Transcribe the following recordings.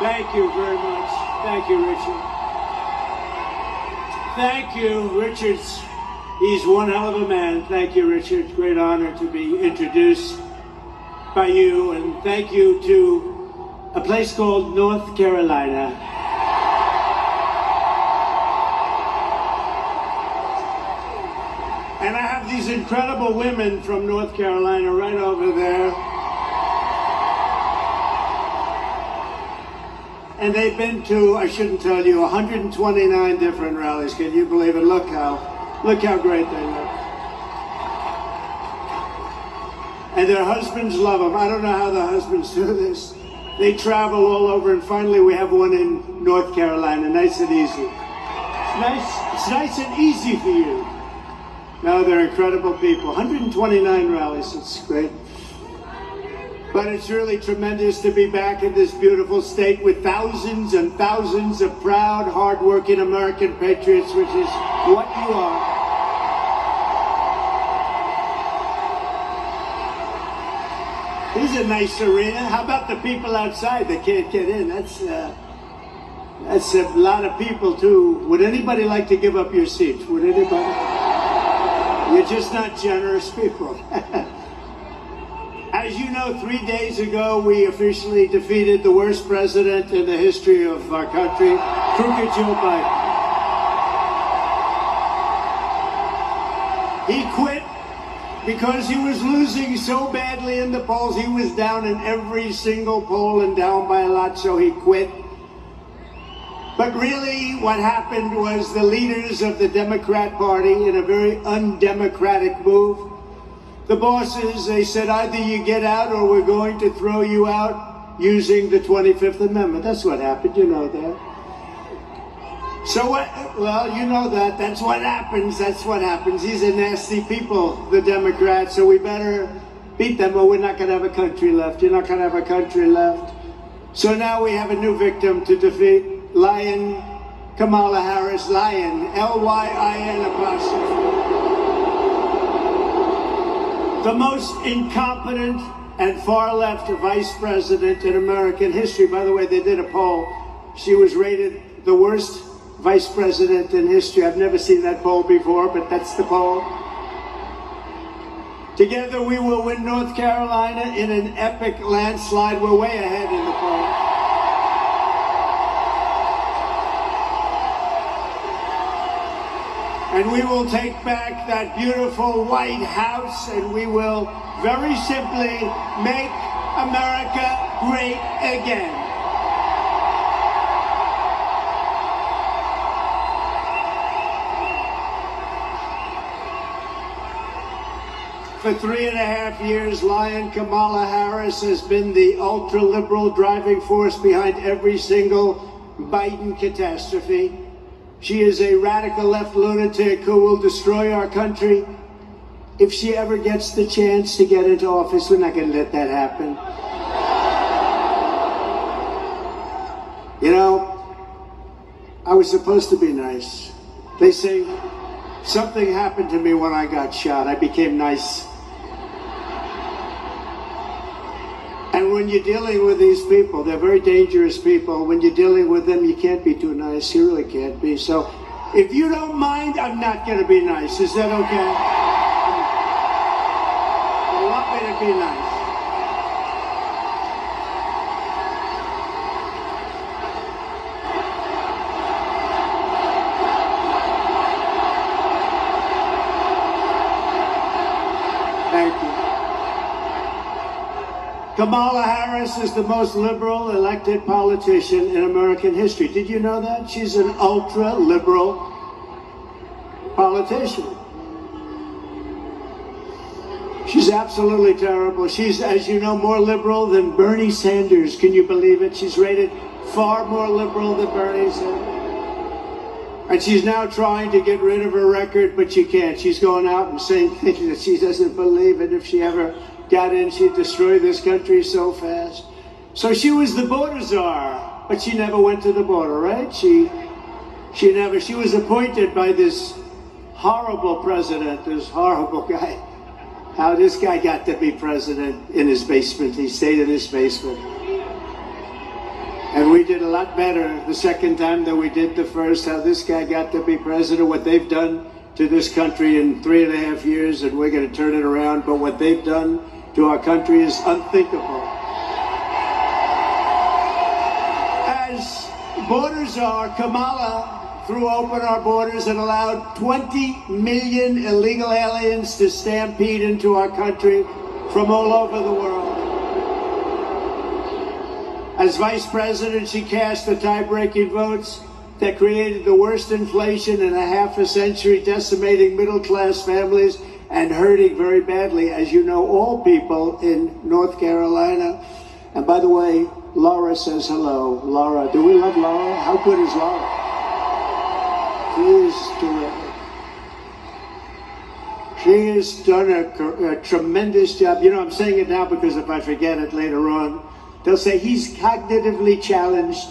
Thank you very much. Thank you, Richard. Thank you, Richard. He's one hell of a man. Thank you, Richard. Great honor to be introduced by you. And thank you to a place called North Carolina. And I have these incredible women from North Carolina right over there. And they've been to, I shouldn't tell you, 129 different rallies. Can you believe it? Look how great they look. And their husbands love them. I don't know how the husbands do this. They travel all over, and finally we have one in North Carolina, nice and easy. It's nice and easy for you. No, they're incredible people. 129 rallies, it's great. But it's really tremendous to be back in this beautiful state with thousands and thousands of proud, hardworking American patriots, which is what you are. This is a nice arena. How about the people outside that can't get in? That's a lot of people too. Would anybody like to give up your seat? Would anybody? You're just not generous people. As you know, 3 days ago, we officially defeated the worst president in the history of our country, crooked Joe Biden. He quit because he was losing so badly in the polls. He was down in every single poll and down by a lot, so he quit. But really, what happened was the leaders of the Democrat Party, in a very undemocratic move, the bosses, they said, either you get out or we're going to throw you out using the 25th Amendment. That's what happened, you know that. So what, well, you know that, that's what happens, These are nasty people, the Democrats, so we better beat them or we're not gonna have a country left. You're not gonna have a country left. So now we have a new victim to defeat, Lion Kamala Harris, Lion, L-Y-I-N apostrophe. The most incompetent and far-left vice president in American history. By the way, they did a poll. She was rated the worst vice president in history. I've never seen that poll before, but that's the poll. Together we will win North Carolina in an epic landslide. We're way ahead in the poll. And we will take back that beautiful White House, and we will very simply make America great again. For 3.5 years, Lion Kamala Harris has been the ultra-liberal driving force behind every single Biden catastrophe. She is a radical left lunatic who will destroy our country. If she ever gets the chance to get into office, we're not going to let that happen. You know, I was supposed to be nice. They say something happened to me when I got shot. I became nice. And when you're dealing with these people, they're very dangerous people. When you're dealing with them, you can't be too nice. You really can't be. So if you don't mind, I'm not going to be nice. Is that okay? You want me to be nice? Thank you. Kamala Harris is the most liberal elected politician in American history. Did you know that? She's an ultra-liberal politician. She's absolutely terrible. She's, as you know, more liberal than Bernie Sanders. Can you believe it? She's rated far more liberal than Bernie Sanders. And she's now trying to get rid of her record, but she can't. She's going out and saying things that she doesn't believe, and if she ever got in, she'd destroy this country so fast. So she was the border czar, but she never went to the border, right? She was appointed by this horrible president, this horrible guy. How this guy got to be president in his basement. He stayed in his basement. And we did a lot better the second time than we did the first. How this guy got to be president, what they've done to this country in 3.5 years, and we're going to turn it around. But what they've done to our country is unthinkable. As borders are, Kamala threw open our borders and allowed 20 million illegal aliens to stampede into our country from all over the world. As vice president, she cast the tie-breaking votes that created the worst inflation in a half a century, decimating middle-class families and hurting very badly, as you know, all people in North Carolina. And by the way, Laura says hello. Laura, do we love Laura? How good is Laura? She is terrific. She has done a tremendous job. You know, I'm saying it now because if I forget it later on, they'll say he's cognitively challenged.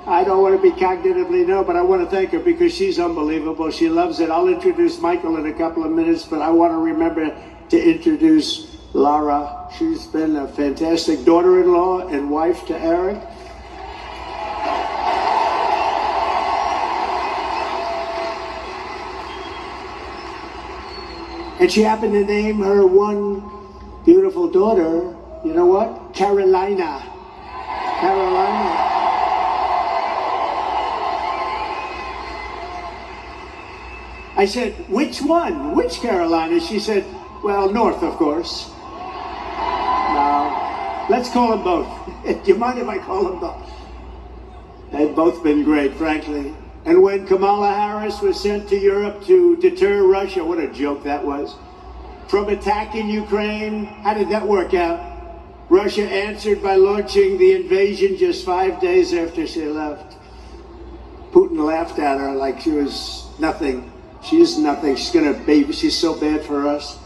I don't want to be cognitively, no, but I want to thank her because she's unbelievable. She loves it. I'll introduce Michael in a couple of minutes, but I want to remember to introduce Laura. She's been a fantastic daughter-in-law and wife to Eric. And she happened to name her one beautiful daughter, you know what? Carolina. Carolina. I said, which one? Which Carolina? She said, well, North, of course. Now, let's call them both. Do you mind if I call them both? They've both been great, frankly. And when Kamala Harris was sent to Europe to deter Russia, what a joke that was, from attacking Ukraine, how did that work out? Russia answered by launching the invasion just 5 days after she left. Putin laughed at her like she was nothing. She is nothing. She's gonna baby. She's so bad for us.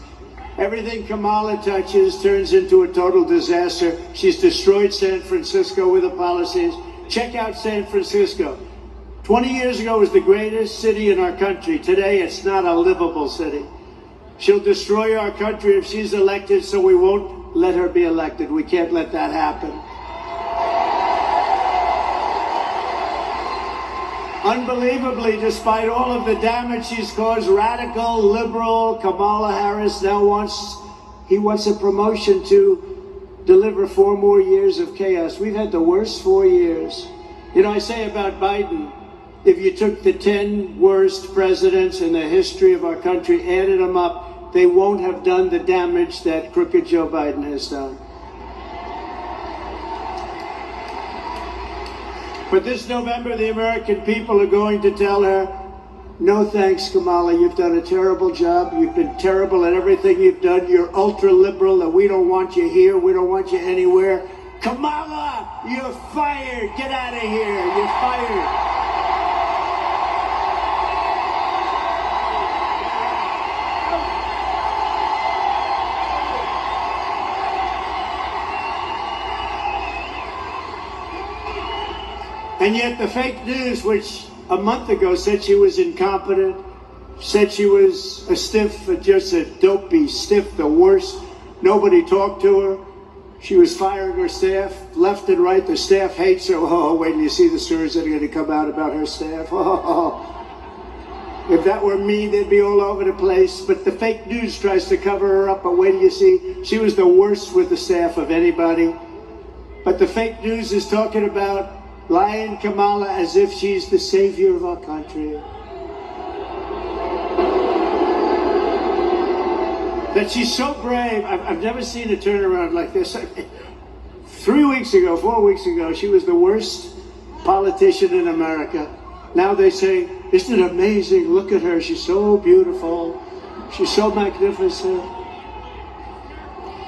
Everything Kamala touches turns into a total disaster. She's destroyed San Francisco with her policies. Check out San Francisco. 20 years ago it was the greatest city in our country. Today it's not a livable city. She'll destroy our country if she's elected, so we won't let her be elected. We can't let that happen. Unbelievably, despite all of the damage she's caused, radical, liberal Kamala Harris now wants a promotion to deliver 4 more years of chaos. We've had the worst 4 years. You know, I say about Biden, if you took the 10 worst presidents in the history of our country, added them up, they won't have done the damage that crooked Joe Biden has done. But this November, the American people are going to tell her, no thanks, Kamala, you've done a terrible job. You've been terrible at everything you've done. You're ultra-liberal, and we don't want you here. We don't want you anywhere. Kamala, you're fired. Get out of here. You're fired. And yet the fake news, which a month ago said she was incompetent, said she was a stiff, just a dopey stiff, the worst. Nobody talked to her. She was firing her staff left and right. The staff hates her. Oh, wait till you see the stories that are going to come out about her staff. Oh, if that were me, they'd be all over the place. But the fake news tries to cover her up. But wait till you see, she was the worst with the staff of anybody. But the fake news is talking about lying Kamala as if she's the savior of our country. That she's so brave. I've never seen a turnaround like this. 3 weeks ago, 4 weeks ago, she was the worst politician in America. Now they say, isn't it amazing? Look at her. She's so beautiful. She's so magnificent.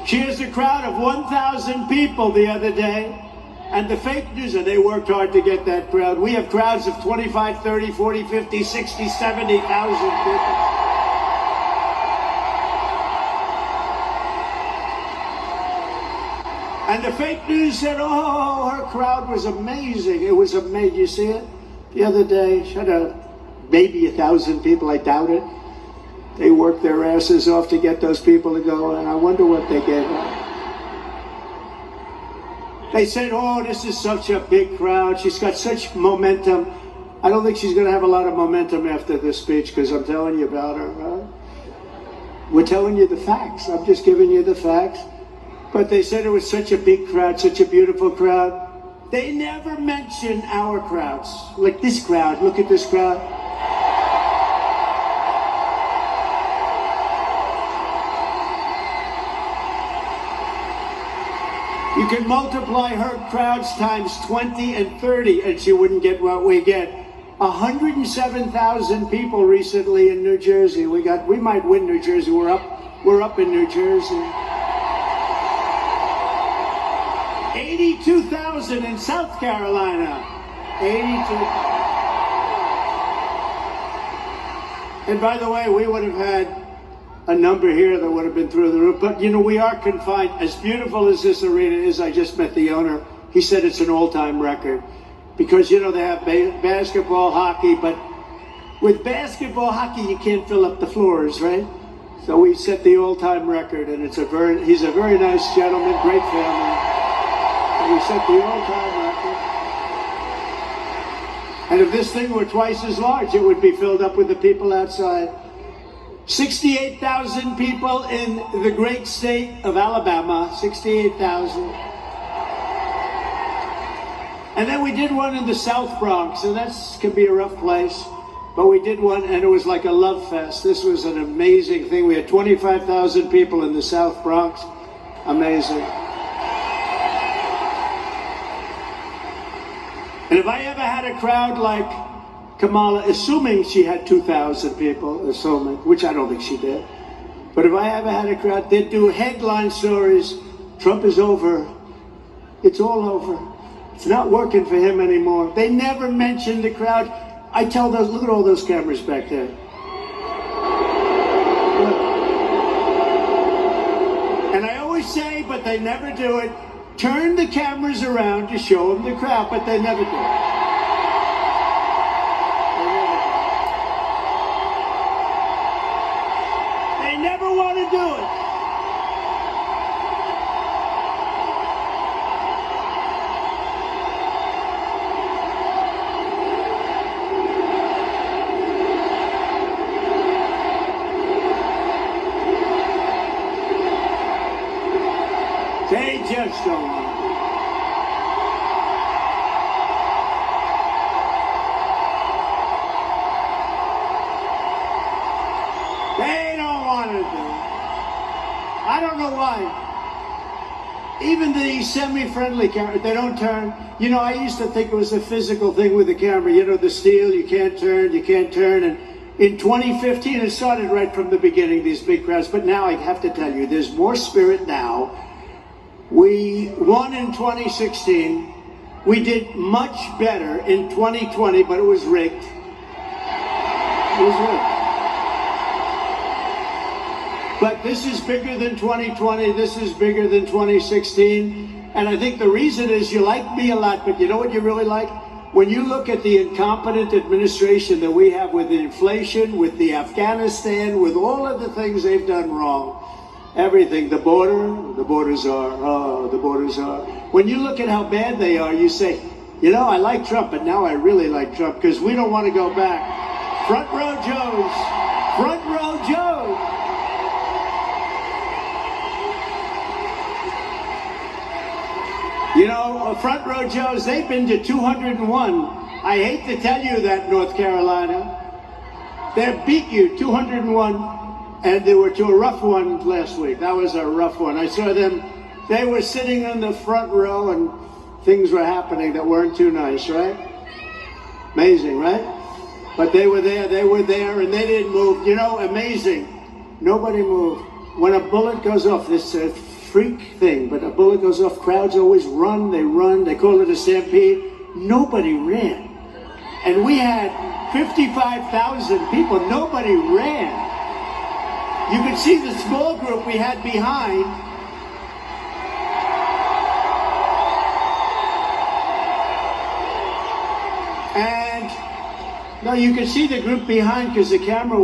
She has a crowd of 1,000 people the other day. And the fake news, and they worked hard to get that crowd. We have crowds of 25, 30, 40, 50, 60, 70,000 people. And the fake news said, oh, her crowd was amazing. It was amazing. You see it? The other day, she had maybe 1,000 people. I doubt it. They worked their asses off to get those people to go, and I wonder what they gave her. They said, oh, this is such a big crowd. She's got such momentum. I don't think she's going to have a lot of momentum after this speech because I'm telling you about her. Right? We're telling you the facts. I'm just giving you the facts. But they said it was such a big crowd, such a beautiful crowd. They never mention our crowds. Like this crowd. Look at this crowd. You can multiply her crowds times 20 and 30 and she wouldn't get what we get. 107,000 people recently in New Jersey. We might win New Jersey. We're up in New Jersey. 82,000 in South Carolina. 82. And by the way, we would have had a number here that would have been through the roof. But, you know, we are confined. As beautiful as this arena is, I just met the owner. He said it's an all-time record. Because, you know, they have basketball, hockey, but with basketball, hockey, you can't fill up the floors, right? So we set the all-time record, and he's a very nice gentleman, great family. And we set the all-time record. And if this thing were twice as large, it would be filled up with the people outside. 68,000 people in the great state of Alabama, 68,000. And then we did one in the South Bronx, and that can be a rough place. But we did one, and it was like a love fest. This was an amazing thing. We had 25,000 people in the South Bronx. Amazing. And if I ever had a crowd like Kamala, assuming she had 2,000 people, assuming, which I don't think she did. But if I ever had a crowd, they'd do headline stories. Trump is over. It's all over. It's not working for him anymore. They never mention the crowd. I tell those, look at all those cameras back there. Look. And I always say, but they never do it, turn the cameras around to show them the crowd, but they never do it. They never want to do it. They just don't want to. They don't want to do it. I don't know why. Even the semi-friendly camera, they don't turn. You know, I used to think it was a physical thing with the camera. You know, the steel, you can't turn. And in 2015, it started right from the beginning, these big crowds. But now I have to tell you, there's more spirit now. We won in 2016. We did much better in 2020, but it was rigged. It was rigged. But this is bigger than 2020. This is bigger than 2016. And I think the reason is you like me a lot, but you know what you really like? When you look at the incompetent administration that we have with the inflation, with the Afghanistan, with all of the things they've done wrong, everything, the borders are. When you look at how bad they are, you say, you know, I like Trump, but now I really like Trump because we don't want to go back. Front row Joes. Front row Joe. You know, front row Joes, they've been to 201. I hate to tell you that, North Carolina. They beat you 201. And they were to a rough one last week. That was a rough one. I saw them, they were sitting in the front row and things were happening that weren't too nice, right? Amazing, right? But they were there, and they didn't move. You know, amazing. Nobody moved. When a bullet goes off, this is a freak thing, but a bullet goes off, crowds always run, they call it a stampede. Nobody ran. And we had 55,000 people, nobody ran. You could see the small group we had behind. And no, you could see the group behind because the camera